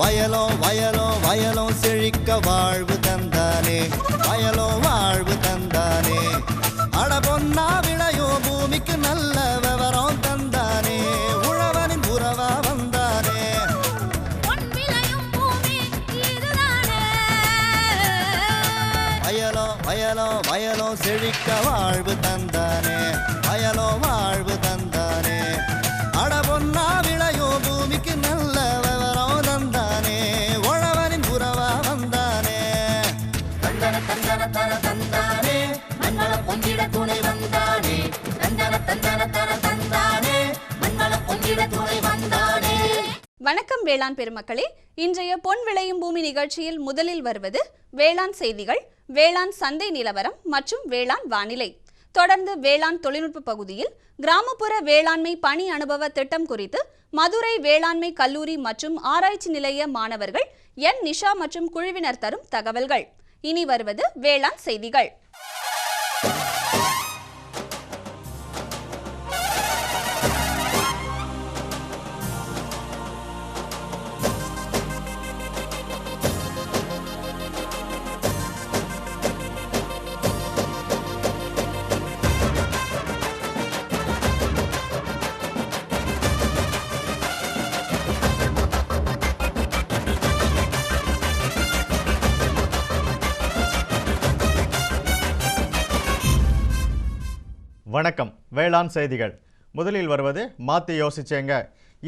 வயலும் வயலும் வயலும் செழிக்க வாழ்வு தந்தானே, வயலும் வாழ்வு தந்தானே. அட பொன்னா விளையோ பூமிக்கு நல்ல விவரம் தந்தானே, உழவனின் உறவா வந்தானே. வயலும் வயலும் வயலும் செழிக்க வாழ்வு தந்தானே, வயலும் வாழ்வு தந்தானே. அட பொன்னா விளையோ பூமிக்கு நல்ல விவரம் தந்தானே, உழவனின் உறவா வந்தானே. தந்தன தந்தன தன தந்தானே, மண்வள பொங்கிட துணை வந்தானே. தந்தன தந்தன தன தந்தானே, மண்வள பொங்கிட துணை வந்தானே. வணக்கம் வேளாண் பெருமக்களே, இன்றைய பொன் விளையும் பூமி நிகழ்ச்சியில் முதலில் வருவது வேளாண் செய்திகள், வேளாண் சந்தை நிலவரம் மற்றும் வேளாண் வானிலை. தொடர்ந்து வேளாண் தொழில்நுட்ப பகுதியில் கிராமப்புற வேளாண்மை பணி அனுபவ திட்டம் குறித்து மதுரை வேளாண்மை கல்லூரி மற்றும் ஆராய்ச்சி நிலைய மாணவர்கள் என் நிஷா மற்றும் குழுவினர் தரும் தகவல்கள். இனி வருவது வேளாண் செய்திகள். வணக்கம். வேளாண் செய்திகள். முதலில் வருவது மாத்தி யோசிச்சேங்க.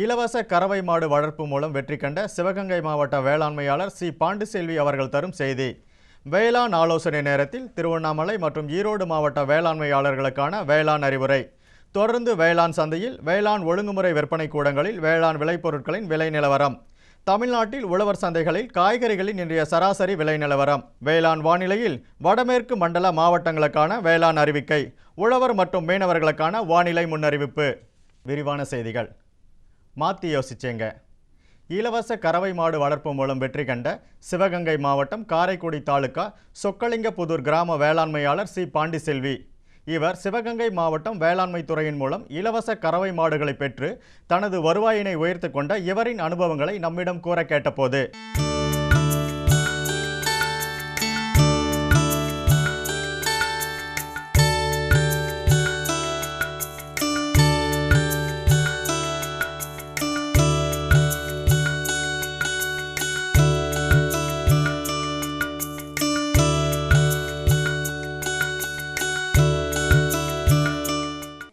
இலவச கறவை மாடு வளர்ப்பு மூலம் வெற்றி கண்ட சிவகங்கை மாவட்ட வேளாண்மையாளர் சி பாண்டிசெல்வி அவர்கள் தரும் செய்தி. வேளாண் ஆலோசனை நேரத்தில் திருவண்ணாமலை மற்றும் ஈரோடு மாவட்ட வேளாண்மையாளர்களுக்கான வேளாண் அறிவுரை. தொடர்ந்து வேளாண் சந்தையில் வேளாண் ஒழுங்குமுறை விற்பனை கூடங்களில் வேளாண் விளைபொருட்களின் விலை நிலவரம். தமிழ்நாட்டில் உழவர் சந்தைகளில் காய்கறிகளின் இன்றைய சராசரி விலை நிலவரம். வேளாண் வானிலையில் வடமேற்கு மண்டல மாவட்டங்களுக்கான வேளாண் அறிவிக்கை. உழவர் மற்றும் மீனவர்களுக்கான வானிலை முன்னறிவிப்பு. விரிவான செய்திகள். மாத்தி யோசிச்சேங்க. இலவச கறவை மாடு வளர்ப்பு மூலம் வெற்றி கண்ட சிவகங்கை மாவட்டம் காரைக்குடி தாலுகா சொக்கலிங்கபுதூர் கிராம வேளாண்மையாளர் சி பாண்டிசெல்வி. இவர் சிவகங்கை மாவட்டம் வேளாண்மை துறையின் மூலம் இலவச கறவை மாடுகளை பெற்று தனது வருவாயினை உயர்த்து கொண்ட இவரின் அனுபவங்களை நம்மிடம் கூற கேட்டபோது,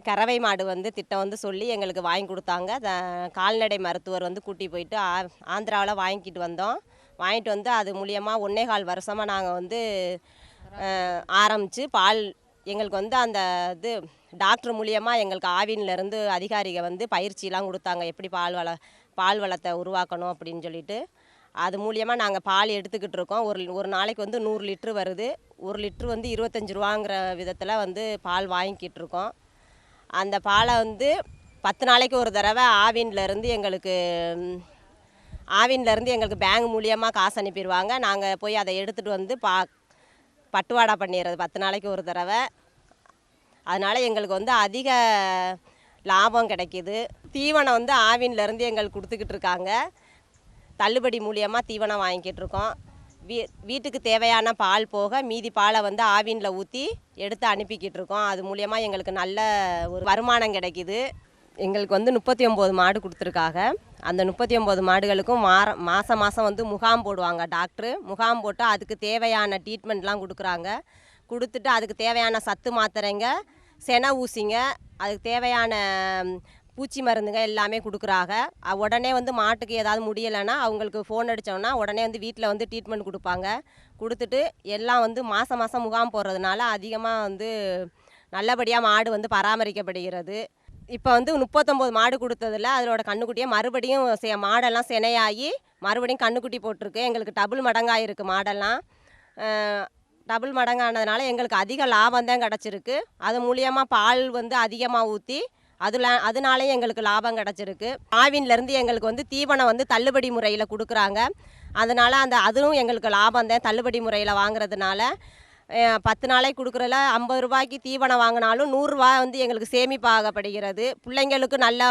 கறவை மாடு திட்டம் சொல்லி எங்களுக்கு வாங்கி கொடுத்தாங்க. கால்நடை மருத்துவர் கூட்டி போயிட்டு ஆந்திராவில் வாங்கிட்டு வந்தோம். வாங்கிட்டு அது மூலியமாக 1.25 வருஷமாக நாங்கள் ஆரம்பித்து பால் எங்களுக்கு அந்த இது டாக்டர் மூலியமாக எங்களுக்கு ஆவின்லேருந்து அதிகாரிகள் பயிற்சியெலாம் கொடுத்தாங்க, எப்படி பால் வளத்தை உருவாக்கணும் அப்படின்னு சொல்லிட்டு. அது மூலியமாக நாங்கள் பால் எடுத்துக்கிட்டு இருக்கோம். ஒரு நாளைக்கு 100 லிட்ரு வருது. 1 லிட்ரு 25 ரூபாங்கிற விதத்தில் பால் வாங்கிக்கிட்டு இருக்கோம். அந்த பாலை 10 நாளைக்கு ஒரு தடவை ஆவின்லேருந்து எங்களுக்கு பேங்க் மூலியமாக காசு அனுப்பிடுவாங்க. நாங்கள் போய் அதை எடுத்துகிட்டு பட்டுவாடா பண்ணிடுறது 10 நாளைக்கு ஒரு தடவை. அதனால் எங்களுக்கு அதிக லாபம் கிடைக்கிது. தீவனம் ஆவின்லேருந்து எங்களுக்கு கொடுத்துக்கிட்டு இருக்காங்க. தள்ளுபடி மூலியமாக தீவனம் வாங்கிக்கிட்டு இருக்கோம். வீட்டுக்கு தேவையான பால் போக மீதி பாலை ஆவினில் ஊற்றி எடுத்து அனுப்பிக்கிட்டு இருக்கோம். அது மூலியமாக எங்களுக்கு நல்ல ஒரு வருமானம் கிடைக்கிது. எங்களுக்கு 39 மாடு கொடுத்துருக்காங்க. அந்த 39 மாடுகளுக்கும் மாதம் முகாம் போடுவாங்க டாக்டரு. முகாம் போட்டு அதுக்கு தேவையான ட்ரீட்மெண்ட்லாம் கொடுக்குறாங்க. கொடுத்துட்டு அதுக்கு தேவையான சத்து மாத்திரைங்க, செனை ஊசிங்க, அதுக்கு தேவையான பூச்சி மருந்துங்க எல்லாமே கொடுக்குறாங்க. உடனே மாட்டுக்கு ஏதாவது முடியலைன்னா அவங்களுக்கு ஃபோன் அடித்தோன்னா உடனே வீட்டில் ட்ரீட்மெண்ட் கொடுப்பாங்க. கொடுத்துட்டு எல்லாம் மாதம் முகாம் போடுறதுனால அதிகமாக நல்லபடியாக மாடு பராமரிக்கப்படுகிறது. இப்போ 39 மாடு கொடுத்ததில் அதோட கண்ணுக்குட்டியை மறுபடியும் மாடெல்லாம் சினையாகி மறுபடியும் கண்ணுக்குட்டி போட்டிருக்கு. எங்களுக்கு டபுள் மடங்காயிருக்கு மாடெல்லாம். டபுள் மடங்கானதுனால எங்களுக்கு அதிக லாபம் தான் கிடச்சிருக்கு. அது மூலியமாக பால் அதிகமாக ஊற்றி அதனாலே எங்களுக்கு லாபம் கிடச்சிருக்கு. ஆவின்லேருந்து எங்களுக்கு தீவனம் தள்ளுபடி முறையில் கொடுக்குறாங்க. அதனால் அதுவும் எங்களுக்கு லாபம் தான். தள்ளுபடி முறையில் வாங்குறதுனால 10 நாளைக்கு கொடுக்குறல 50 ரூபாய்க்கு தீவனம் வாங்கினாலும் 100 ரூபா வந்து எங்களுக்கு சேமிப்பாகப்படுகிறது. பிள்ளைங்களுக்கு நல்லா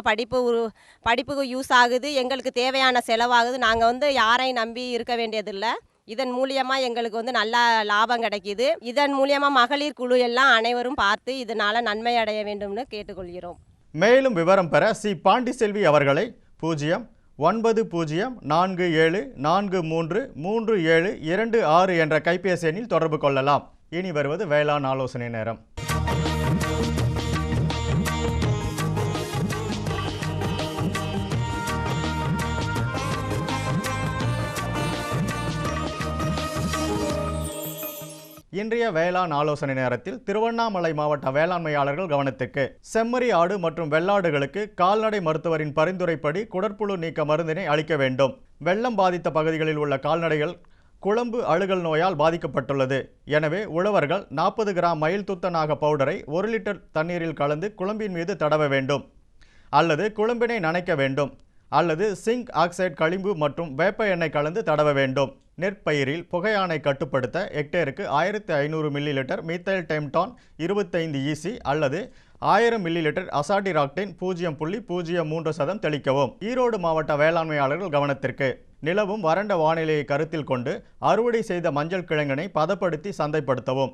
படிப்புக்கு யூஸ் ஆகுது, எங்களுக்கு தேவையான செலவாகுது. நாங்கள் வந்து யாரையும் நம்பி இருக்க வேண்டியதில்லை. இதன் மூலியமாக எங்களுக்கு வந்து நல்லா லாபம் கிடைக்கிது. இதன் மூலியமாக மகளிர் குழு எல்லாம் அனைவரும் பார்த்து இதனால் நன்மை அடைய வேண்டும்னு கேட்டுக்கொள்கிறோம். மேலும் விவரம் பெற சி பாண்டிசெல்வி அவர்களை 09047433726 என்ற கைபேசி எண்ணில் தொடர்பு கொள்ளலாம். இனி வருவது வேளாண் ஆலோசனை நேரம். இன்றைய வேளாண் ஆலோசனை நேரத்தில் திருவண்ணாமலை மாவட்ட வேளாண்மையாளர்கள் கவனத்திற்கு செம்மறி ஆடு மற்றும் வெள்ளாடுகளுக்கு கால்நடை மருத்துவரின் பரிந்துரைப்படி குடற்புழு நீக்க மருந்தினை அளிக்க வேண்டும். வெள்ளம் பாதித்த பகுதிகளில் உள்ள கால்நடைகள் குழம்பு அழுகல் நோயால் பாதிக்கப்பட்டுள்ளது. எனவே உழவர்கள் 40 கிராம் மயில் துத்தநாக பவுடரை 1 லிட்டர் தண்ணீரில் கலந்து குழம்பின் மீது தடவ வேண்டும், அல்லது குழம்பினை நனைக்க வேண்டும், அல்லது சிங்க் ஆக்சைடு களிம்பு மற்றும் வேப்ப எண்ணெய் கலந்து தடவ வேண்டும். நெற்பயிரில் புகையானை கட்டுப்படுத்த ஹெக்டேருக்கு 1500 மில்லிலிட்டர் மீத்தைல் டெம்டான் 25 EC அல்லது 1000 மில்லிலிட்டர் அசாடிராக்டின் 0.03% தெளிக்கவும். ஈரோடு மாவட்ட வேளாண்மையாளர்கள் கவனத்திற்கு நிலவும் வறண்ட வானிலையை கருத்தில் கொண்டு அறுவடை செய்த மஞ்சள் கிழங்கினை பதப்படுத்தி சந்தைப்படுத்தவும்.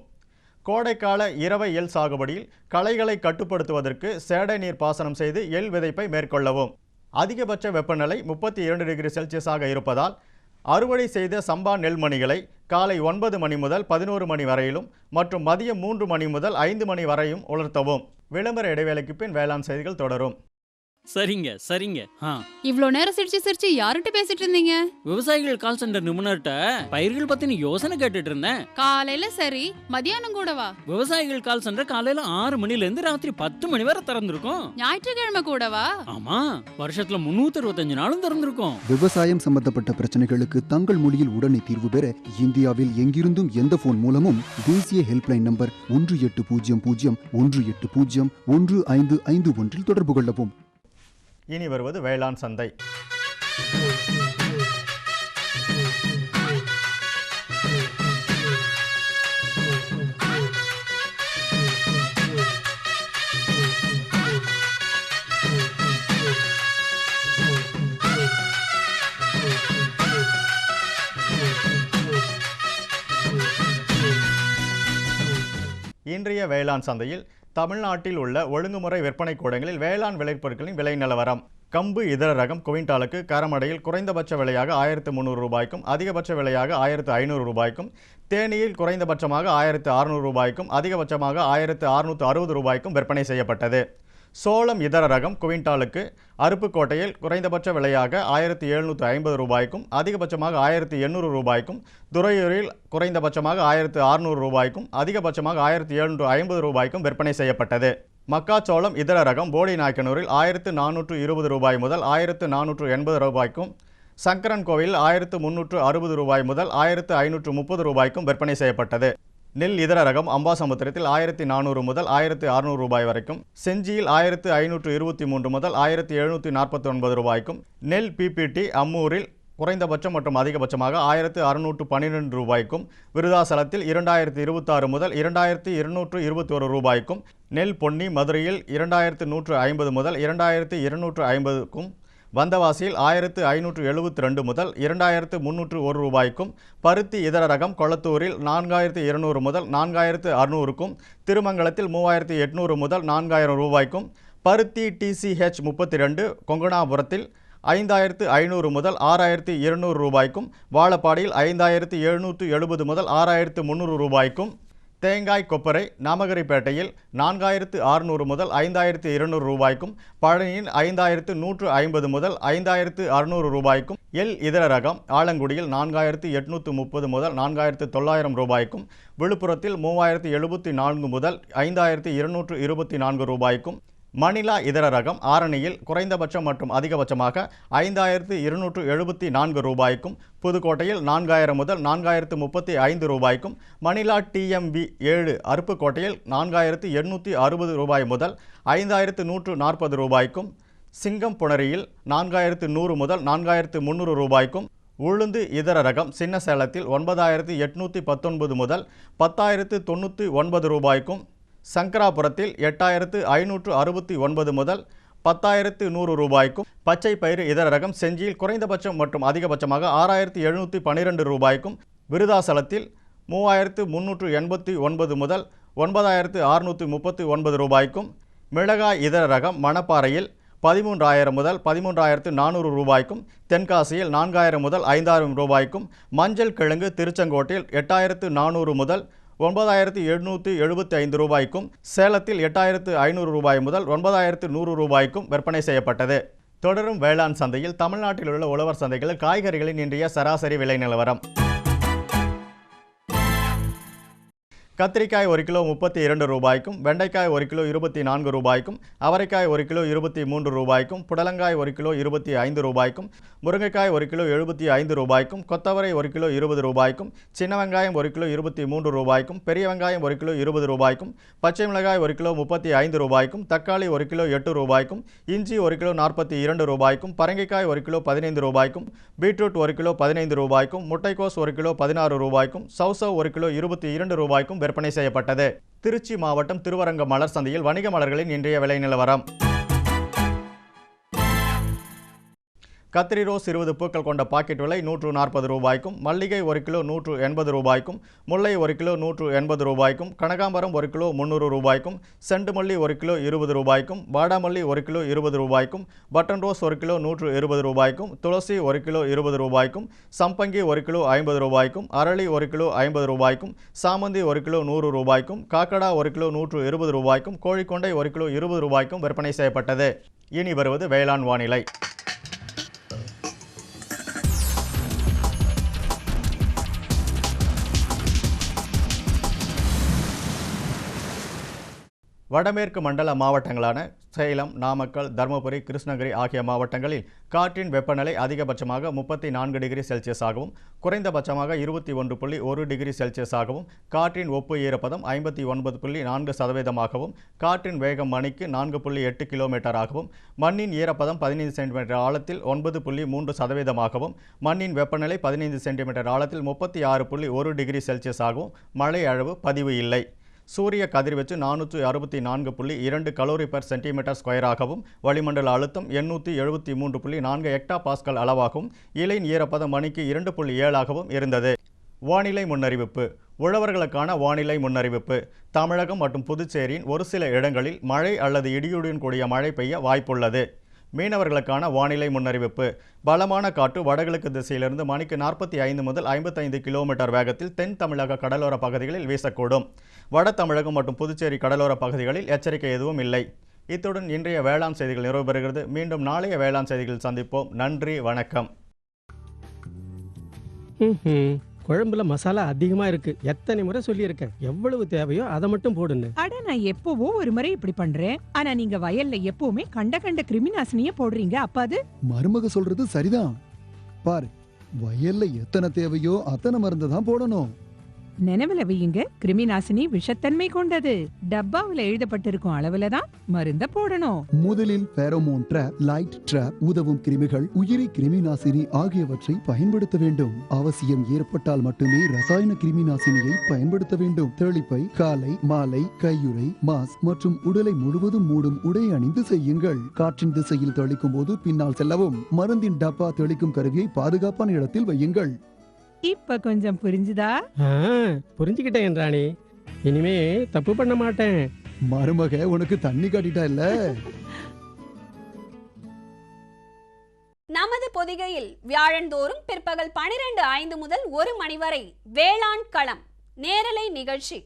கோடைக்கால இரவை எள் சாகுபடியில் களைகளை கட்டுப்படுத்துவதற்கு சேடை நீர் பாசனம் செய்து எள் விதைப்பை மேற்கொள்ளவும். அதிகபட்ச வெப்பநிலை 32 டிகிரி செல்சியஸாக இருப்பதால் அறுவடை செய்த சம்பா நெல்மணிகளை காலை 9 மணி முதல் 11 மணி வரையிலும் மற்றும் மதியம் 3 மணி முதல் 5 மணி வரையும் உலர்த்தவும். விளம்பர இடைவேளைக்கு பின் வேளாண் செய்திகள் தொடரும். சரிங்க. இவ்ளோ நேரம் சிரிச்சு யார்கிட்ட பேசிட்டு இருந்தீங்க? விவசாயிகள் கால் சென்டர் நிபுணர்கிட்ட பயிர்கள் பத்தின யோசனை கேட்டுட்டு இருந்தேன். காலையில சரி, மதியானம் கூடவா? விவசாயிகள் கால் சென்டர் காலையில 6 மணில இருந்து ராத்திரி 10 மணி வரை திறந்திருக்கும். ஞாயிற்றுக்கிழமை கூடவா? ஆமா, வருஷத்துல 365 நாளும் திறந்திருக்கும். விவசாயம் சம்பந்தப்பட்ட பிரச்சனைகளுக்கு தங்கள் மொழியில் உடனே தீர்வு பெற இந்தியாவில் எங்கிருந்தும் எந்த போன் மூலமும் தேசிய ஹெல்ப்லைன் நம்பர் 1800-180-1551 தொடர்பு கொள்ளவும். இனி வருவது வேளாண் சந்தை. இன்றைய வேளாண் சந்தையில் தமிழ்நாட்டில் உள்ள ஒழுங்குமுறை விற்பனை கூடங்களில் வேளாண் விளைபொருட்களின் விலை நிலவரம். கம்பு இதர ரகம் குவிண்டாலுக்கு கரமடையில் குறைந்தபட்ச விலையாக 1300 ரூபாய்க்கும் அதிகபட்ச விலையாக 1500 ரூபாய்க்கும், தேனியில் குறைந்தபட்சமாக 1600 ரூபாய்க்கும் அதிகபட்சமாக 1660 ரூபாய்க்கும் விற்பனை செய்யப்பட்டது. சோளம் இதர ரகம் குவிண்டாலுக்கு அருப்புக்கோட்டையில் குறைந்தபட்ச விலையாக 1750 ரூபாய்க்கும் அதிகபட்சமாக 1800 ரூபாய்க்கும், துறையூரில் குறைந்தபட்சமாக 1600 ரூபாய்க்கும் அதிகபட்சமாக 1750 ரூபாய்க்கும் விற்பனை செய்யப்பட்டது. மக்காச்சோளம் இதர ரகம் போடி நாயக்கனூரில் 1420 ரூபாய் முதல் 1480 ரூபாய்க்கும், சங்கரன் கோவில் 1360 ரூபாய் முதல் 1530 ரூபாய்க்கும் விற்பனை செய்யப்பட்டது. நெல் இதர ரகம் அம்பாசமுத்திரத்தில் 1400 முதல் 1600 ரூபாய் வரைக்கும், செஞ்சியில் 1523 முதல் 1749 ரூபாய்க்கும், நெல் பிபிடி அம்மூரில் குறைந்தபட்சம் மற்றும் அதிகபட்சமாக 1612 ரூபாய்க்கும், விருதாசலத்தில் 2026 முதல் 2221 ரூபாய்க்கும், நெல் பொன்னி மதுரையில் 2150 முதல் 2250க்கும், வந்தவாசியில் 1572 முதல் 2301 ரூபாய்க்கும், பருத்தி இதர ரகம் கொளத்தூரில் 4200 முதல் 4600க்கும், திருமங்கலத்தில் 3800 முதல் 4000 ரூபாய்க்கும், பருத்தி TCH 32 கொங்கணாபுரத்தில் 5500 முதல் 6200 ரூபாய்க்கும், வாழப்பாடியில் 5770 முதல் 6300 ரூபாய்க்கும், தேங்காய் கொப்பரை நாமகரிப்பேட்டையில் 4600 முதல் 5200 ரூபாய்க்கும், பழனியில் 5150 முதல் 5600 ரூபாய்க்கும், எல் இதர ரகம் ஆலங்குடியில் 4830 முதல் 4900 ரூபாய்க்கும், விழுப்புரத்தில் 3074 முதல் 5224 ரூபாய்க்கும், மணிலா இதர ரகம் ஆரணியில் குறைந்தபட்சம் மற்றும் அதிகபட்சமாக 5274 ரூபாய்க்கும், புதுக்கோட்டையில் 4000 முதல் 4035 ரூபாய்க்கும், மணிலா TMV 7 அருப்புக்கோட்டையில் 4860 ரூபாய் முதல் 5140 ரூபாய்க்கும், சிங்கம் புணரியில் 4100 முதல் 4300 ரூபாய்க்கும், உளுந்து இதர ரகம் சின்ன சேலத்தில் 9,819 முதல் 10,099 ரூபாய்க்கும், சங்கராபுரத்தில் 8,569 முதல் 10,100 ரூபாய்க்கும், பச்சை பயிறு இதர ரகம் செஞ்சியில் குறைந்தபட்சம் மற்றும் அதிகபட்சமாக 6,712 ரூபாய்க்கும், விருதாசலத்தில் 3,389 முதல் 9,639 ரூபாய்க்கும், மிளகாய் இதர ரகம் மணப்பாறையில் 13,000 முதல் 13,400 ரூபாய்க்கும், தென்காசியில் 4,000 முதல் 5,000 ரூபாய்க்கும், மஞ்சள் கிழங்கு திருச்செங்கோட்டில் 8,400 முதல் 9,775 ரூபாய்க்கும், சேலத்தில் 8,500 ரூபாய் முதல் 9,100 ரூபாய்க்கும் விற்பனை செய்யப்பட்டது. தொடரும் வேளாண் சந்தையில் தமிழ்நாட்டில் உள்ள உழவர் சந்தைகளில் காய்கறிகளின் இன்றைய சராசரி விலை நிலவரம். கத்திரிக்காய் 1 கிலோ 32 ரூபாய்க்கும், வெண்டைக்காய் 1 கிலோ 24 ரூபாய்க்கும், அவரைக்காய் 1 கிலோ 23 ரூபாய்க்கும், புடலங்காய் 1 கிலோ 25 ரூபாய்க்கும், முருங்கைக்காய் 1 கிலோ 75 ரூபாய்க்கும், கொத்தவரை 1 கிலோ 20 ரூபாய்க்கும், சின்ன வெங்காயம் 1 கிலோ 23 ரூபாய்க்கும், பெரிய வெங்காயம் 1 கிலோ 20 ரூபாய்க்கும், பச்சை மிளகாய் 1 கிலோ 35 ரூபாய்க்கும், தக்காளி 1 கிலோ 8 ரூபாய்க்கும், இஞ்சி 1 கிலோ 42 ரூபாய்க்கும், பரங்கிக்காய் 1 கிலோ 15 ரூபாய்க்கும், பீட்ரூட் 1 கிலோ 15 ரூபாய்க்கும், முட்டைக்கோஸ் 1 கிலோ 16 ரூபாய்க்கும், சௌசவ் 1 கிலோ 22 ரூபாய்க்கும் விற்பனை செய்யப்பட்டது. திருச்சி மாவட்டம் திருவரங்கம் மலர் சந்தையில் வணிக மலர்களின் இன்றைய விலை நிலவரம். கத்திரி ரோஸ் 20 பூக்கள் கொண்ட பாக்கெட் விலை 140 ரூபாய்க்கும், மல்லிகை 1 கிலோ 180 ரூபாய்க்கும், முல்லை 1 கிலோ 180 ரூபாய்க்கும், கனகாம்பரம் 1 கிலோ 300 ரூபாய்க்கும், செண்டுமல்லி 1 கிலோ 20 ரூபாய்க்கும், வாடாமல்லி 1 கிலோ 20 ரூபாய்க்கும், பட்டன் ரோஸ் 1 கிலோ 120 ரூபாய்க்கும், துளசி 1 கிலோ 20 ரூபாய்க்கும், சம்பங்கி 1 கிலோ 50 ரூபாய்க்கும், அரளி 1 கிலோ 50 ரூபாய்க்கும், சாமந்தி 1 கிலோ 100 ரூபாய்க்கும், காக்கடா 1 கிலோ 120 ரூபாய்க்கும், கோழிக்கொண்டை 1 கிலோ 20 ரூபாய்க்கும் விற்பனை செய்யப்பட்டது. இனி வருவது வேளாண் வானிலை. வடமேற்கு மண்டல மாவட்டங்களான சேலம், நாமக்கல், தருமபுரி, கிருஷ்ணகிரி ஆகிய மாவட்டங்களில் காற்றின் வெப்பநிலை அதிகபட்சமாக 34 டிகிரி செல்சியஸாகவும், குறைந்தபட்சமாக 21.1 டிகிரி செல்சியஸாகவும், காற்றின் ஒப்பு ஈரப்பதம் 59.4%ஆகவும், காற்றின் வேகம் மணிக்கு 4.8 கிலோமீட்டராகவும், மண்ணின் ஈரப்பதம் 15 சென்டிமீட்டர் ஆழத்தில் 9.3%ஆகவும், மண்ணின் வெப்பநிலை 15 சென்டிமீட்டர் ஆழத்தில் 36.1 டிகிரி செல்சியஸாகவும், மழை அளவு பதிவு இல்லை. சூரிய கதிர்வீச்சு 464.2 கலோரி பெர் சென்டிமீட்டர் ஸ்கொயராகவும், வளிமண்டல அழுத்தம் 873.4 ஹெக்டா பாஸ்கல் அளவாகவும், இலையின் ஈரப்பதம் மணிக்கு 2.7ஆகவும் இருந்தது. வானிலை முன்னறிவிப்பு. உழவர்களுக்கான வானிலை முன்னறிவிப்பு. தமிழகம் மற்றும் புதுச்சேரியின் ஒரு சில இடங்களில் மழை அல்லது இடியுடன் கூடிய மழை பெய்ய வாய்ப்புள்ளது. மீனவர்களுக்கான வானிலை முன்னறிவிப்பு. பலமான காற்று வடகிழக்கு திசையிலிருந்து மணிக்கு 45 முதல் 55 கிலோமீட்டர் வேகத்தில் தென் தமிழக கடலோர பகுதிகளில் வீசக்கூடும். வட தமிழகம் மற்றும் புதுச்சேரி கடலோர பகுதிகளில் எச்சரிக்கை எதுவும் இல்லை. இத்துடன் இன்றைய வேளாண் செய்திகள் நிறைவு பெறுகிறது. மீண்டும் நாளைய வேளாண் செய்திகளில் சந்திப்போம். நன்றி, வணக்கம். குழம்புல மசாலா அதிகமா இருக்கு. எத்தனை முறை சொல்லியிருக்கேன், எவ்வளவு தேவையோ அதை மட்டும் போடுன்னு. அட, நான் எப்பவோ ஒரு முறை இப்படி பண்றேன். ஆனா நீங்க வயல்ல எப்பவுமே கண்ட கிருமிநாசினிய போடுறீங்க. அப்ப அது மருமக சொல்றது சரிதான். பாரு, வயல்ல எத்தனை தேவையோ அத்தனை மருந்து தான் போடணும். நினைவுல வையுங்க, கிருமிநாசினி விஷத்தன்மை கொண்டது. டப்பாவுல எழுதப்பட்டிருக்கும் அளவுல தான் மருந்த போடணும். முதலில் பேரோமோன் ட்ராப், லைட் ட்ராப், உதவும் கிருமிகள், உயிரி கிருமிநாசினி ஆகியவற்றை பயன்படுத்த வேண்டும். அவசியம் ஏற்பட்டால் மட்டுமே ரசாயன கிருமிநாசினியை பயன்படுத்த வேண்டும். தெளிப்பை காலை, மாலை, கையுறை, மாஸ்க் மற்றும் உடலை முழுவதும் மூடும் உடை அணிந்து செய்யுங்கள். காற்றின் திசையில் தெளிக்கும் போது பின்னால் செல்லவும். மருந்தின் டப்பா தெளிக்கும் கருவியை பாதுகாப்பான இடத்தில் வையுங்கள். இப்ப கொஞ்சம் புரிஞ்சுதா? புரிஞ்சுக்கிட்டேன் ராணி. இனிமே தப்பு பண்ண மாட்டேன். மருமக உனக்கு தண்ணி காட்டிட்டா இல்ல. நமது பொதிகையில் வியாழந்தோறும் பிற்பகல் 12:05 முதல் 1 மணி வரை வேளாண் களம் நேரலை நிகழ்ச்சி.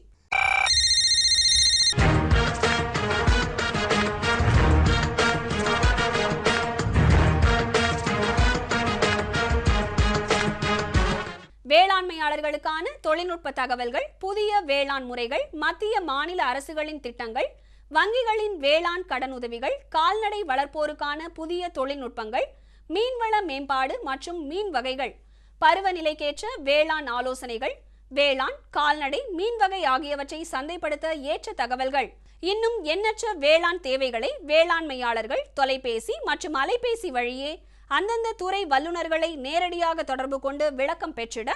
வேளாண்மையாளர்களுக்கான தொழில்நுட்ப தகவல்கள், புதிய வேளாண் முறைகள், மத்திய மாநில அரசுகளின் திட்டங்கள், வங்கிகளின் வேளாண் கடனுதவிகள், கால்நடை வளர்ப்போருக்கான புதிய தொழில்நுட்பங்கள், மீன்வள மேம்பாடு மற்றும் மீன் வகைகள், பருவநிலைக்கேற்ற வேளாண் ஆலோசனைகள், வேளாண், கால்நடை, மீன் வகை ஆகியவற்றை சந்தைப்படுத்த ஏற்ற தகவல்கள், இன்னும் எண்ணற்ற வேளாண் தேவைகளை வேளாண்மையாளர்கள் தொலைபேசி மற்றும் அலைபேசி வழியே அந்தந்த துறை வல்லுநர்களை நேரடியாக தொடர்பு கொண்டு விளக்கம் பெற்றிட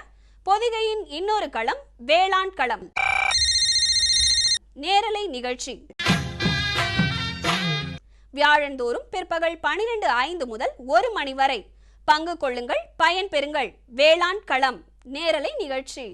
பொதிகையின் இன்னொரு களம் வேளாண் களம் நேரலை நிகழ்ச்சி வியாழந்தோறும் பிற்பகல் 12:05 முதல் 1 மணி வரை பங்கு கொள்ளுங்கள், பயன் பெறுங்கள். வேளாண் களம் நேரலை நிகழ்ச்சி.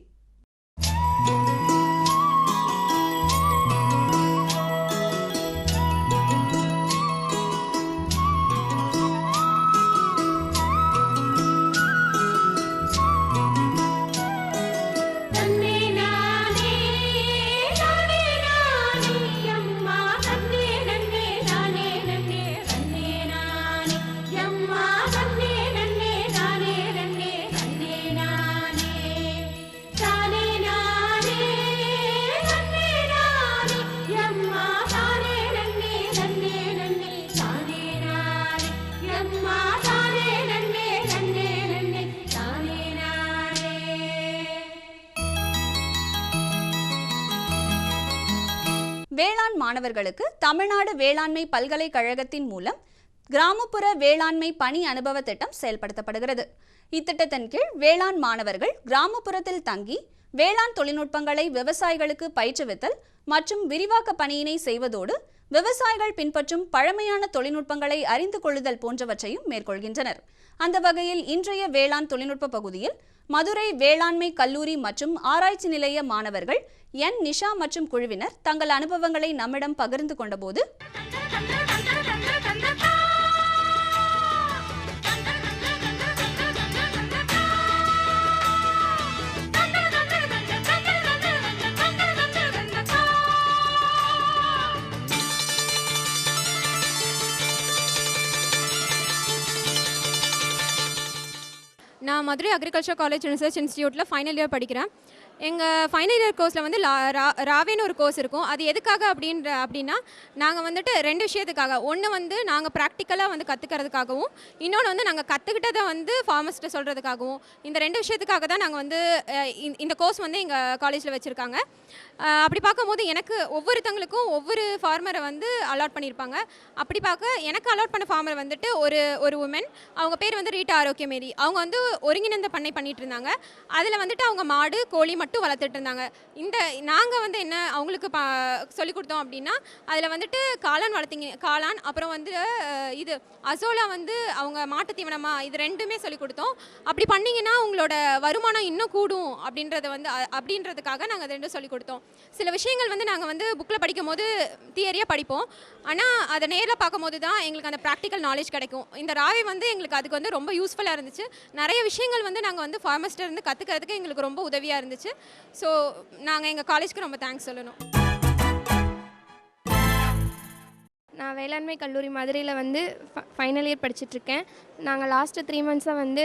வேளாண் மாணவர்களுக்கு தமிழ்நாடு வேளாண்மை பல்கலைக்கழகத்தின் மூலம் கிராமப்புற வேளாண்மை பணி அனுபவ திட்டம் செயல்படுத்தப்படுகிறது. இத்திட்டத்தின் கீழ் வேளாண் மாணவர்கள் கிராமப்புறத்தில் தங்கி வேளாண் தொழில்நுட்பங்களை விவசாயிகளுக்கு பயிற்றுவித்தல் மற்றும் விரிவாக்க பணியினை செய்வதோடு விவசாயிகள் பின்பற்றும் பழமையான தொழில்நுட்பங்களை அறிந்து கொள்ளுதல் போன்றவற்றையும் மேற்கொள்கின்றனர். அந்த வகையில் இன்றைய வேளாண் தொழில்நுட்ப பகுதியில் மதுரை வேளாண்மை கல்லூரி மற்றும் ஆராய்ச்சி நிலைய மாணவர்கள் என் நிஷா மற்றும் குழுவினர் தங்கள் அனுபவங்களை நம்மிடம் பகிர்ந்து கொண்டபோது நான் மதுரை அக்ரிகல்ச்சர் காலேஜ் ரிசர்ச் இன்ஸ்டியூட்டில் ஃபைனல் இயர் படிக்கிறேன். எங்கள் ஃபைனல் இயர் கோர்ஸில் வந்து ராவேன்னு ஒரு கோர்ஸ் இருக்கும். அது எதுக்காக அப்படின்னா நாங்கள் வந்துட்டு 2 விஷயத்துக்காக. ஒன்று வந்து நாங்கள் ப்ராக்டிக்கலாக வந்து கற்றுக்கிறதுக்காகவும், இன்னொன்று வந்து நாங்கள் கற்றுக்கிட்டதை வந்து ஃபார்மர்ஸ்ட்டை சொல்கிறதுக்காகவும். இந்த 2 விஷயத்துக்காக தான் நாங்கள் வந்து இந்த கோர்ஸ் வந்து எங்கள் காலேஜில் வச்சுருக்காங்க. அப்படி பார்க்கும்போது எனக்கு ஒவ்வொருத்தங்களுக்கும் ஒவ்வொரு ஃபார்மரை வந்து அலாட் பண்ணியிருப்பாங்க. அப்படி பார்க்க எனக்கு அலாட் பண்ண ஃபார்மர் வந்துட்டு ஒரு உமன். அவங்க பேர் வந்து ரீட்டா ஆரோக்கியமேரி. அவங்க வந்து ஒருங்கிணைந்த பண்ணை பண்ணிட்டு இருந்தாங்க. அதில் வந்துட்டு அவங்க மாடு கோழி மட்டும் வளர்த்துட்டு இருந்தாங்க. நாங்கள் வந்து என்ன அவங்களுக்கு சொல்லிக் கொடுத்தோம் அப்படின்னா, அதில் வந்துட்டு காளான் அப்புறம் வந்து இது அசோலா வந்து அவங்க மாட்டு தீவனமா, இது 2மே சொல்லிக் கொடுத்தோம். அப்படி பண்ணிங்கன்னா உங்களோட வருமானம் இன்னும் கூடும் அப்படின்றதுக்காக நாங்கள் 2 சொல்லிக் கொடுத்தோம். சில விஷயங்கள் வந்து நாங்கள் வந்து புக்கில் படிக்கும் போது தியரியாக படிப்போம். ஆனால் அதை நேரில் பார்க்கும் போது தான் எங்களுக்கு அந்த ப்ராக்டிக்கல் நாலேஜ் கிடைக்கும். இந்த ராவை வந்து எங்களுக்கு அதுக்கு வந்து ரொம்ப யூஸ்ஃபுல்லாக இருந்துச்சு. நிறைய விஷயங்கள் வந்து நாங்கள் வந்து ஃபார்மர்ஸ்ட்டை இருந்து கற்றுக்கிறதுக்கு எங்களுக்கு ரொம்ப உதவியாக இருந்துச்சு. ஸோ நாங்கள் எங்கள் காலேஜ்க்கு ரொம்ப தேங்க்ஸ் சொல்லணும். நான் வேளாண்மை கல்லூரி மதுரையில் வந்து ஃபைனல் இயர் படிச்சுட்ருக்கேன். நாங்கள் லாஸ்ட்டு 3 மந்த்ஸாக வந்து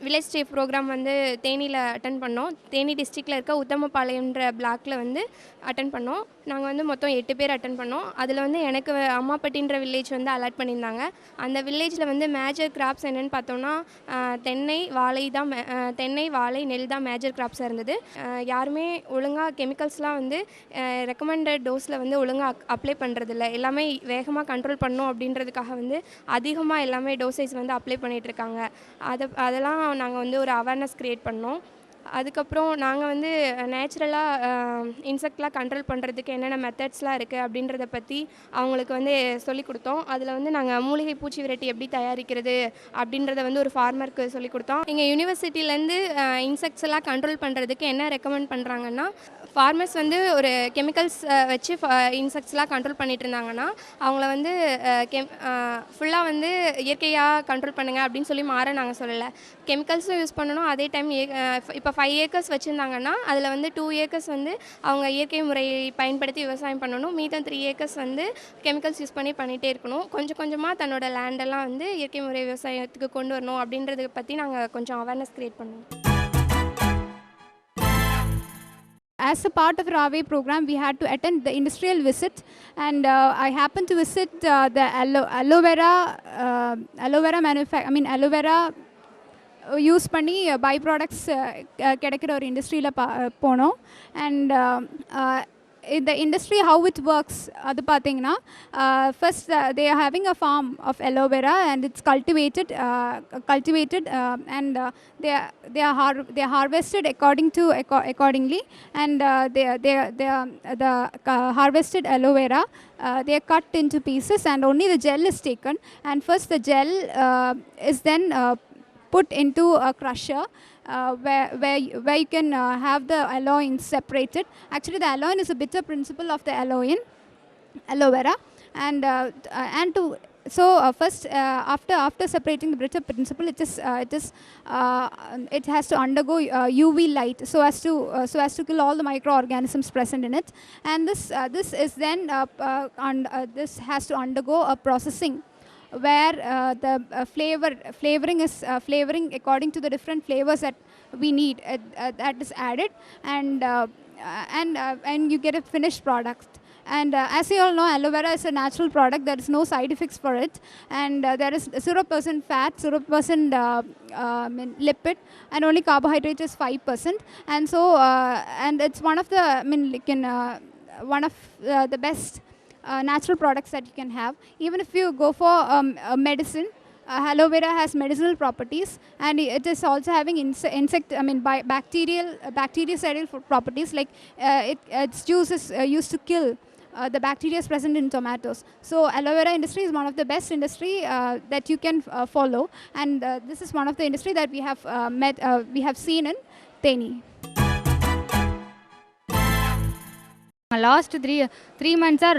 வில்லேஜ் சீஃப் ப்ரோக்ராம் வந்து தேனியில் அட்டன் பண்ணோம். தேனி டிஸ்ட்ரிக்டில் இருக்க உத்தமபாளையம்ன்ற பிளாக்கில் வந்து அட்டன் பண்ணோம். நாங்கள் வந்து மொத்தம் 8 பேர் அட்டன் பண்ணோம். அதில் வந்து எனக்கு அம்மாப்பட்டின்ற வில்லேஜ் வந்து அலாட் பண்ணியிருந்தாங்க. அந்த வில்லேஜில் வந்து மேஜர் கிராப்ஸ் என்னென்னு பார்த்தோன்னா தென்னை, வாழை, நெல் தான் மேஜர் கிராப்ஸாக இருந்தது. யாருமே ஒழுங்காக கெமிக்கல்ஸ்லாம் வந்து ரெக்கமெண்டட் டோஸில் வந்து ஒழுங்காக அப்ளை பண்ணுறதில்ல. எல்லாமே வேகமாக கண்ட்ரோல் பண்ணணும் அப்படின்றதுக்காக வந்து அதிகமாக எல்லாமே டோசேஜ் வந்து அப்ளை பண்ணிகிட்ருக்காங்க. அதெல்லாம் நாங்கள் வந்து ஒரு அவேர்னஸ் க்ரியேட் பண்ணோம். அதுக்கப்புறம் நாங்கள் வந்து நேச்சுரலாக இன்செக்ட்லாம் கண்ட்ரோல் பண்ணுறதுக்கு என்னென்ன மெத்தட்ஸ்லாம் இருக்குது அப்படின்றத பற்றி அவங்களுக்கு வந்து சொல்லிக் கொடுத்தோம். அதில் வந்து நாங்கள் மூலிகை பூச்சி விரட்டி எப்படி தயாரிக்கிறது அப்படின்றத வந்து ஒரு ஃபார்மருக்கு சொல்லிக் கொடுத்தோம். எங்கள் யூனிவர்சிட்டியிலேருந்து இன்செக்ட்ஸ் எல்லாம் கண்ட்ரோல் பண்ணுறதுக்கு என்ன ரெக்கமெண்ட் பண்ணுறாங்கன்னா, ஃபார்மர்ஸ் வந்து ஒரு கெமிக்கல்ஸ் வச்சு இன்செக்ட்ஸ்லாம் கண்ட்ரோல் பண்ணிகிட்டு இருந்தாங்கன்னா அவங்கள வந்து ஃபுல்லாக வந்து இயற்கையாக கண்ட்ரோல் பண்ணுங்கள் அப்படின்னு சொல்லி மாற நாங்கள் சொல்லலை. கெமிக்கல்ஸும் யூஸ் பண்ணணும், அதே டைம் இப்போ 5 ஏக்கர்ஸ் வச்சுருந்தாங்கன்னா அதில் வந்து 2 ஏக்கர்ஸ் வந்து அவங்க இயற்கை முறையை பயன்படுத்தி விவசாயம் பண்ணணும். மீதம் 3 ஏக்கர்ஸ் வந்து கெமிக்கல்ஸ் யூஸ் பண்ணிகிட்டே இருக்கணும். கொஞ்சம் கொஞ்சமாக தன்னோட லேண்டெல்லாம் வந்து இயற்கை முறை விவசாயத்துக்கு கொண்டு வரணும் அப்படின்றத பற்றி நாங்கள் கொஞ்சம் அவேர்னஸ் க்ரியேட் பண்ணோம். As a part of Rave program, we had to attend the industrial visit, and I happened to visit the aloe vera use பண்ணி பை ப்ராடக்ட்ஸ் கிடைக்கிற ஒரு இண்டஸ்ட்ரியில் போனோம். And the industry, how it works, adu pathina, first they are having a farm of aloe vera and it's cultivated, and they are harvested accordingly, and the harvested aloe vera, they are cut into pieces and only the gel is taken, and first the gel is then put into a crusher, where you can have the aloin separated. Actually, the aloin is a bitter principle of the aloe vera, and to so first after separating the bitter principle, it has to undergo UV light so as to kill all the microorganisms present in it, and this is then this has to undergo a processing where the flavoring according to the different flavors that we need, that is added, and you get a finished product. And as you all know, aloe vera is a natural product. There is no side effects for it, and there is 0% fat, 0% lipid, and only carbohydrate is 5%. And so, and it's one of the, one of the best natural products that you can have. Even if you go for medicine, aloe vera has medicinal properties, and it is also having bactericidal properties, like its juice is used to kill the bacteria present in tomatoes. So aloe vera industry is one of the best industry that you can follow, and this is one of the industry that we have seen in Theni. Last three மந்த்ஸாக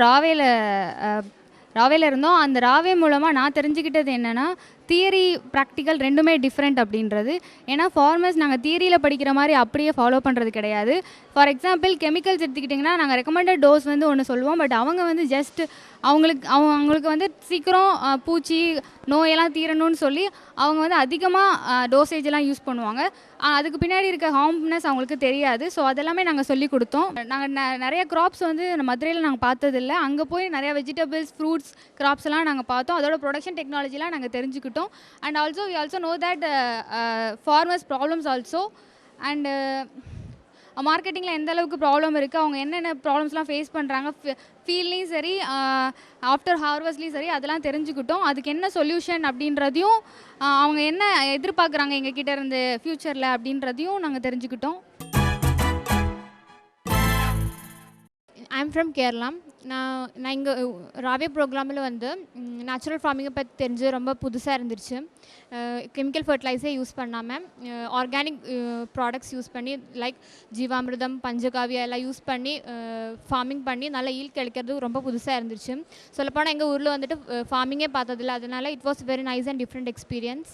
ராவேல இருந்தோம். அந்த ராவே மூலமாக நான் தெரிஞ்சுக்கிட்டது என்னென்னா, theory practical ரெண்டுமே different அப்படின்றது. ஏன்னா ஃபார்மர்ஸ் நாங்கள் தியரியில் படிக்கிற மாதிரி அப்படியே ஃபாலோ பண்ணுறது கிடையாது. ஃபார் எக்ஸாம்பிள் கெமிக்கல்ஸ் எடுத்துக்கிட்டிங்கன்னா, நாங்கள் ரெக்கமெண்டட் டோஸ் வந்து ஒன்று சொல்லுவோம், பட் அவங்க வந்து ஜஸ்ட் அவங்களுக்கு வந்து சீக்கிரம் பூச்சி நோயெல்லாம் தீரணும்னு சொல்லி அவங்க வந்து அதிகமாக டோசேஜெல்லாம் யூஸ் பண்ணுவாங்க. அதுக்கு பின்னாடி இருக்க ஹார்ம்னஸ் அவங்களுக்கு தெரியாது. ஸோ அதெல்லாமே நாங்கள் சொல்லி கொடுத்தோம். நாங்கள் நிறைய க்ராப்ஸ் வந்து மதுரையில் நாங்கள் பார்த்ததில்ல. அங்கே போய் நிறைய வெஜிடபிள்ஸ், ஃப்ரூட்ஸ் கிராப்ஸ் எல்லாம் நாங்கள் பார்த்தோம். அதோட ப்ரொடக்ஷன் டெக்னாலஜிலாம் நாங்கள் தெரிஞ்சுக்கிட்டோம். And also we also know that farmers problems also, and மார்க்கெட்டிங்கில் எந்த அளவுக்கு ப்ராப்ளம் இருக்குது, அவங்க என்னென்ன ப்ராப்ளம்ஸ்லாம் ஃபேஸ் பண்ணுறாங்க, ஃபீல்ட்லேயும் சரி ஆஃப்டர் ஹார்வெஸ்ட்லேயும் சரி, அதெல்லாம் தெரிஞ்சுக்கிட்டோம். அதுக்கு என்ன சொல்யூஷன் அப்படின்றதையும், அவங்க என்ன எதிர்பார்க்குறாங்க எங்ககிட்ட இருந்து ஃப்யூச்சரில் அப்படின்றதையும் நாங்கள் தெரிஞ்சுக்கிட்டோம். I'm from Kerala. நான் இங்கே ராவே ப்ரோக்ராமில் வந்து நேச்சுரல் ஃபார்மிங்கை பற்றி தெரிஞ்சு ரொம்ப புதுசாக இருந்துச்சு. கெமிக்கல் ஃபர்டிலைசர் யூஸ் பண்ணாமல் ஆர்கானிக் ப்ராடக்ட்ஸ் யூஸ் பண்ணி, லைக் ஜீவாமிர்தம், பஞ்சகாவியா எல்லாம் யூஸ் பண்ணி ஃபார்மிங் பண்ணி நல்லா ஈல்ட் கிடைக்கிறது ரொம்ப புதுசாக இருந்துச்சு. சொல்லப்போனால் எங்கள் ஊரில் வந்துட்டு ஃபார்மிங்கே பார்த்ததில்ல. அதனால் it was very nice and different experience.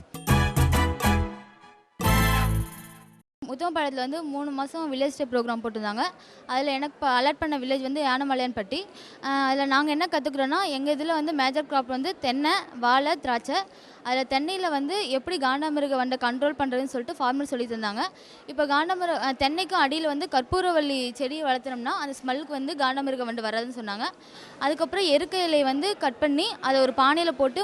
முத்தமபாளையத்தில் வந்து 3 மாதம் வில்லேஜ் டே ப்ரோக்ராம் போட்டிருந்தாங்க. அதில் எனக்கு அலர்ட் பண்ண வில்லேஜ் வந்து யானமலையான்பட்டி. அதில் நாங்கள் என்ன கற்றுக்குறோன்னா, எங்கள் இதில் வந்து மேஜர் க்ராப் வந்து தென்னை, வாழை, திராட்சை. அதில் தென்னையில் வந்து எப்படி காண்டாமிருக வண்டை கண்ட்ரோல் பண்ணுறதுன்னு சொல்லிட்டு ஃபார்மர் சொல்லி தந்தாங்க. இப்போ தென்னைக்கும் அடியில் வந்து கற்பூரவள்ளி செடியை வளர்த்துனோம்னா அந்த ஸ்மெல்லுக்கு வந்து காண்டாமிருக வண்டு வராதுன்னு சொன்னாங்க. அதுக்கப்புறம் எருக்க இலையை வந்து கட் பண்ணி அதை ஒரு பானையில் போட்டு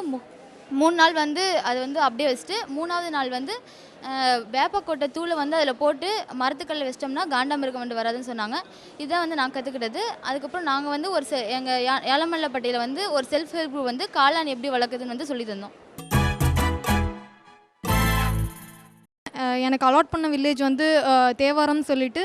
3 நாள் வந்து அதை வந்து அப்படியே வச்சுட்டு 3ஆவது நாள் வந்து வேப்பக்கொட்டை தூளை வந்து அதில் போட்டு மரத்துக்கல்ல வச்சிட்டோம்னா காண்டாமிருகம் வந்து வராதுன்னு சொன்னாங்க. இதான் வந்து நான் கற்றுக்கிட்டது. அதுக்கப்புறம் நாங்கள் வந்து எங்கள் யாலமல்லப்பட்டியில் வந்து ஒரு செல்ஃப் ஹெல்ப் குரூப் வந்து காளான் எப்படி வளர்க்குதுன்னு வந்து சொல்லி தந்தோம். எனக்கு அலாட் பண்ண வில்லேஜ் வந்து தேவாரம் சொல்லிட்டு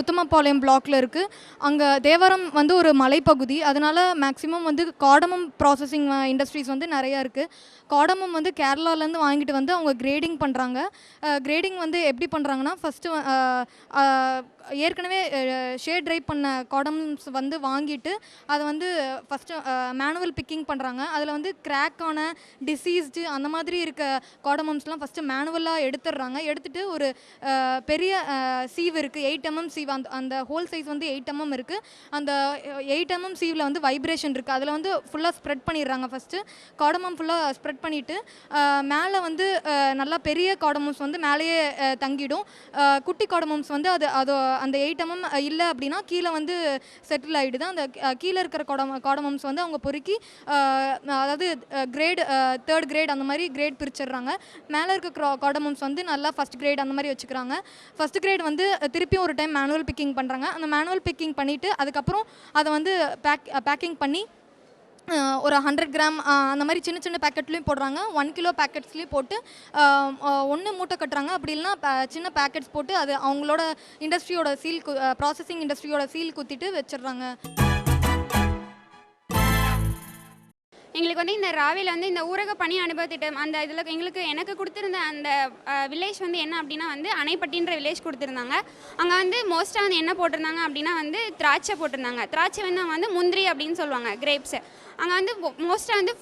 உத்தமபாளையம் பிளாக்ல இருக்குது. அங்கே தேவாரம் வந்து ஒரு மலைப்பகுதி. அதனால் மேக்ஸிமம் வந்து காடமம் ப்ராசஸிங் இண்டஸ்ட்ரீஸ் வந்து நிறையா இருக்குது. காடமம் வந்து கேரளாலேருந்து வாங்கிட்டு வந்து அவங்க கிரேடிங் பண்ணுறாங்க. கிரேடிங் வந்து எப்படி பண்ணுறாங்கன்னா, ஃபஸ்ட்டு ஏற்கனவே ஷேட் ட்ரை பண்ண காடம்ஸ் வந்து வாங்கிட்டு அதை வந்து ஃபஸ்ட்டு மேனுவல் பிக்கிங் பண்ணுறாங்க. அதில் வந்து கிராக்கான, டிசீஸ்டு அந்த மாதிரி இருக்க காடமம்ஸ்லாம் ஃபஸ்ட்டு மேனுவலாக எடுத்துடுறாங்க. எடுத்துகிட்டு ஒரு பெரிய சீவ் இருக்குது, 8 mm சீவ். அந்த ஹோல் சைஸ் வந்து 8 mm இருக்குது. அந்த 8 mm சீவில் வந்து வைப்ரேஷன் இருக்குது. அதில் வந்து ஃபுல்லாக ஸ்ப்ரெட் பண்ணிடுறாங்க. ஃபஸ்ட்டு காடமம் ஃபுல்லாக ஸ்ப்ரெட் பண்ணிவிட்டு மேலே வந்து நல்லா பெரிய காடமம்ஸ் வந்து மேலேயே தங்கிடும். குட்டி காடமம்ஸ் வந்து அந்த 8 mm இல்லை அப்படின்னா கீழே வந்து செட்டில் ஆகிடுது. அந்த கீழே இருக்கிற காடமம்ஸ் வந்து அவங்க பொறுக்கி அதாவது கிரேட் 3rd கிரேட் அந்த மாதிரி கிரேட் பிரிச்சிடுறாங்க. மேலே இருக்க காடமம்ஸ் வந்து நல்லா ஃபஸ்ட் கிரேட் அந்த மாதிரி வச்சுக்கிறாங்க. ஃபஸ்ட் கிரேட் வந்து திருப்பியும் ஒரு டைம் மேனுவல் பிக்கிங் பண்ணுறாங்க. அந்த மேனுவல் பிக்கிங் பண்ணிவிட்டு அதுக்கப்புறம் அதை வந்து பேக்கிங் பண்ணி ஒரு 100 கிராம் அந்த மாதிரி சின்ன சின்ன பேக்கெட்லேயும் போடுறாங்க. 1 கிலோ பேக்கெட்ஸ்லேயும் போட்டு ஒன்று மூட்டை கட்டுறாங்க. அப்படி இல்லைன்னா சின்ன பேக்கெட்ஸ் போட்டு அது அவங்களோட இண்டஸ்ட்ரியோட சீல் ப்ராசஸிங் இண்டஸ்ட்ரியோட சீல் குத்திட்டு வச்சிடுறாங்க. எங்களுக்கு வந்து இந்த ராவியில் வந்து இந்த ஊரக பணி அனுபவ திட்டம் அந்த இதில் எனக்கு கொடுத்துருந்த அந்த வில்லேஜ் வந்து என்ன அப்படின்னா வந்து அணைப்பட்டின்ற வில்லேஜ் கொடுத்துருந்தாங்க. அங்கே வந்து மோஸ்ட்டாக வந்து என்ன போட்டிருந்தாங்க அப்படின்னா வந்து திராட்சை போட்டிருந்தாங்க. திராட்சை வந்து அவங்க வந்து முந்திரி அப்படின்னு சொல்லுவாங்க, கிரேப்ஸு. அங்கே வந்து மோஸ்ட்டாக வந்து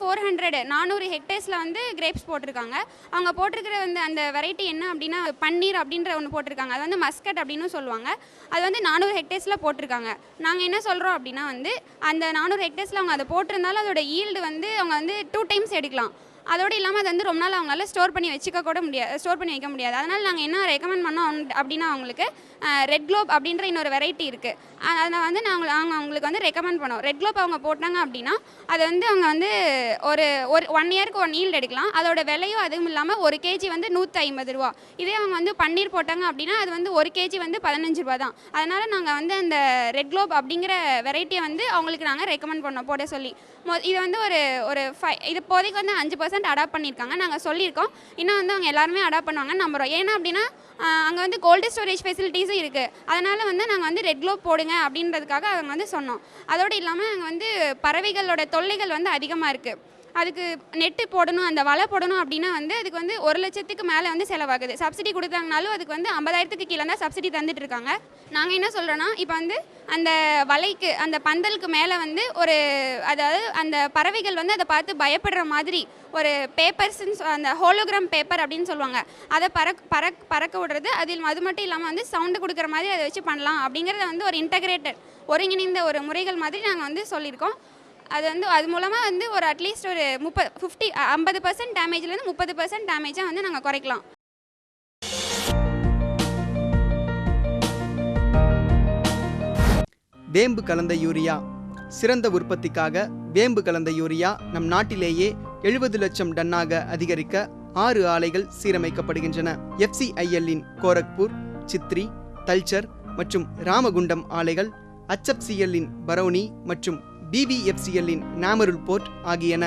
400 ஹெக்டேர்ஸில் வந்து கிரேப்ஸ் போட்டிருக்காங்க. அவங்க போட்டிருக்கிற வந்து அந்த வெரைட்டி என்ன அப்படின்னா பன்னீர் அப்படின்ற ஒன்று போட்டிருக்காங்க. அது வந்து மஸ்கட் அப்படின்னு சொல்லுவாங்க. அது வந்து 400 ஹெக்டேர்ஸில் போட்டிருக்காங்க. நாங்கள் என்ன சொல்கிறோம் அப்படின்னா வந்து அந்த 400 ஹெக்டேர்ஸில் அவங்க அதை போட்டிருந்தாலும் அதோட ஈல்டு வந்து அவங்க வந்து 2 டைம்ஸ் எடுக்கலாம். அதோடு இல்லாமல் அது வந்து ரொம்ப நாள் அவங்களால ஸ்டோர் பண்ணி வைக்க முடியாது. அதனால் நாங்கள் என்ன ரெக்கமெண்ட் பண்ணோம் அப்படின்னா அவங்களுக்கு ரெட் குளோப் அப்படின்ற இன்னொரு வெரைட்டி இருக்குது. அதை வந்து நாங்கள் அவங்களுக்கு வந்து ரெக்கமெண்ட் பண்ணோம். ரெட் குளோப் அவங்க போட்டாங்க அப்படின்னா அது வந்து அவங்க வந்து ஒரு 1 இயருக்கு 1 ஈல்டு எடுக்கலாம். அதோட விலையும் அதுவும் இல்லாமல் 1 கேஜி வந்து 150 ரூபா. இதே அவங்க வந்து பன்னீர் போட்டாங்க அப்படின்னா அது வந்து 1 கேஜி வந்து 15 ரூபா தான். அதனால் நாங்கள் வந்து அந்த ரெட் குளோப் அப்படிங்கிற வெரைட்டியை வந்து அவங்களுக்கு நாங்கள் ரெக்கமெண்ட் பண்ணோம் போட சொல்லி. இது வந்து இது இப்போதைக்கு வந்து 5% அடாப்ட் பண்ணியிருக்காங்க. நாங்கள் சொல்லியிருக்கோம், இன்னும் வந்து அவங்க எல்லாருமே அடாப்ட் பண்ணுவாங்கன்னு நம்புகிறோம். ஏன்னா அப்படின்னா அங்கே வந்து கோல்டு ஸ்டோரேஜ் ஃபெசிலிட்டிஸும் இருக்குது. அதனால் வந்து நாங்கள் வந்து ரெட் குளோப் போடுங்க அப்படின்றதுக்காக அவங்க வந்து சொன்னோம். அதோடு இல்லாமல் அங்கே வந்து பறவைகளோட தொல்லைகள் வந்து அதிகமாக இருக்குது. அதுக்கு நெட்டு போடணும், அந்த வலை போடணும் அப்படின்னா வந்து அதுக்கு வந்து 1 லட்சத்துக்கு மேலே வந்து செலவாகுது. சப்சிடி கொடுத்தாங்கனாலும் அதுக்கு வந்து 50,000க்கு கீழே தான் சப்சிடி தந்துட்டு இருக்காங்க. நாங்கள் என்ன சொல்கிறோன்னா இப்போ வந்து அந்த வலைக்கு அந்த பந்தலுக்கு மேலே வந்து அதாவது அந்த பறவைகள் வந்து அதை பார்த்து பயப்படுற மாதிரி ஒரு பேப்பர்ஸ்ன்னு அந்த ஹோலோகிராம் பேப்பர் அப்படின்னு சொல்லுவாங்க, அதை பறக்க விடுறது. அது மட்டும் இல்லாமல் வந்து சவுண்டு கொடுக்குற மாதிரி அதை வச்சு பண்ணலாம் அப்படிங்கிறத வந்து ஒரு இன்டகிரேட்டட் ஒருங்கிணைந்த ஒரு முறைகள் மாதிரி நாங்கள் வந்து சொல்லியிருக்கோம். அது மூலமாக வந்து ஒரு அட்லீஸ்ட் ஒரு 50% டேமேஜ்லேருந்து 30% டேமேஜாக வந்து நாங்கள் குறைக்கலாம். வேம்பு கலந்த யூரியா. சிறந்த உற்பத்திக்காக வேம்பு கலந்த யூரியா நம் நாட்டிலேயே 70 லட்சம் டன்னாக அதிகரிக்க 6 ஆலைகள் சீரமைக்கப்படுகின்றன. FCIL-இன் கோரக்பூர், சித்ரி, தல்சர் மற்றும் ராமகுண்டம் ஆலைகள், HFCL-இன் பரௌனி மற்றும் BVFCL-இன் நாமருல் போர்ட் ஆகியன.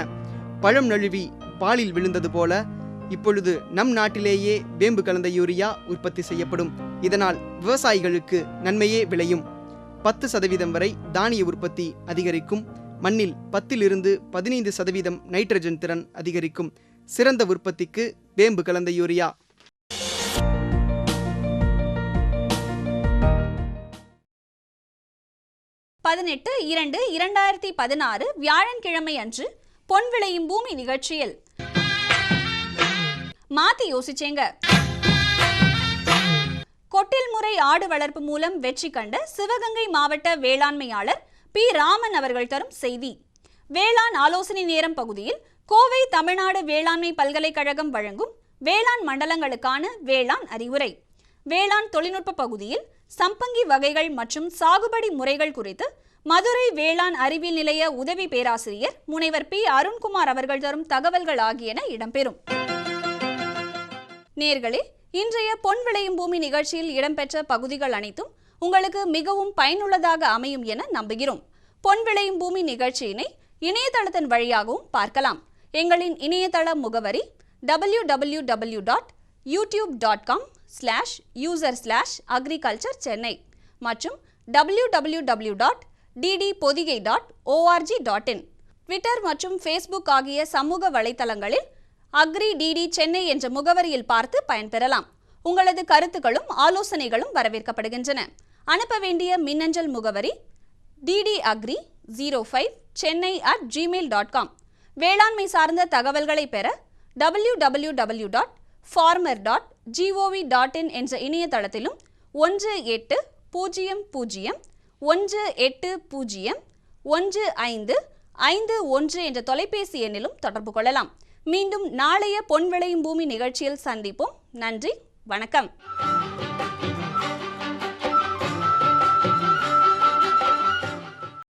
பழம் நழுவி பாலில் விழுந்தது போல இப்பொழுது நம் நாட்டிலேயே வேம்பு கலந்த யூரியா உற்பத்தி செய்யப்படும். இதனால் விவசாயிகளுக்கு நன்மையே விளையும். 10% வரை தானிய உற்பத்தி அதிகரிக்கும். மண்ணில் 10 to 15% நைட்ரஜன் திறன் அதிகரிக்கும். சிறந்த உற்பத்திக்கு வேம்பு கலந்த யூரியா. பதினெட்டு 2/2016 வியாழன்கிழமை அன்று பொன் விளையும் பூமி நிகழ்ச்சியில் மாத்தி யோசிச்சேங்க. கொட்டில் முறை ஆடு வளர்ப்பு மூலம் வெற்றி கண்ட சிவகங்கை மாவட்ட வேளாண்மையாளர் பி. ராமன் அவர்கள் தரும் செய்தி. வேளாண் ஆலோசனை நேரம் பகுதியில் கோவை தமிழ்நாடு வேளாண்மை பல்கலைக்கழகம் வழங்கும் வேளாண் மண்டலங்களுக்கான வேளாண் அறிவுரை. வேளாண் தொழில்நுட்ப பகுதியில் சம்பங்கி வகைகள் மற்றும் சாகுபடி முறைகள் குறித்து மதுரை வேளாண் அறிவியல் நிலைய உதவி பேராசிரியர் முனைவர் பி. அருண்குமார் அவர்கள் தரும் தகவல்கள் ஆகியன இடம்பெறும். நேர்களே, இன்றைய பொன் விளையும் பூமி நிகழ்ச்சியில் இடம்பெற்ற பகுதிகள் அனைத்தும் உங்களுக்கு மிகவும் பயனுள்ளதாக அமையும் என நம்புகிறோம். பொன் விளையும் பூமி நிகழ்ச்சியினை இணையதளத்தின் வழியாகவும் பார்க்கலாம். எங்களின் இணையதள முகவரி www.youtube.com/user/agriculture-chennai மற்றும் www.ddpodigai.org.in. ட்விட்டர் மற்றும் ஃபேஸ்புக் ஆகிய சமூக வலைத்தளங்களில் அக்ரி-டிடி சென்னை என்ற முகவரியில் பார்த்து பயன்பெறலாம். உங்களது கருத்துக்களும் ஆலோசனைகளும் வரவேற்கப்படுகின்றன. அனுப்ப வேண்டிய மின்னஞ்சல் முகவரி ddagri05chennai@gmail.com. வேளாண்மை சார்ந்த தகவல்களை பெற www.farmer.gov.in என்ற இணையதளத்திலும் 1800-180-1551 என்ற தொலைபேசி எண்ணிலும் தொடர்பு கொள்ளலாம். மீண்டும் நாளைய பொன் விளையும் பூமி நிகழ்ச்சியில் சந்திப்போம். நன்றி, வணக்கம்.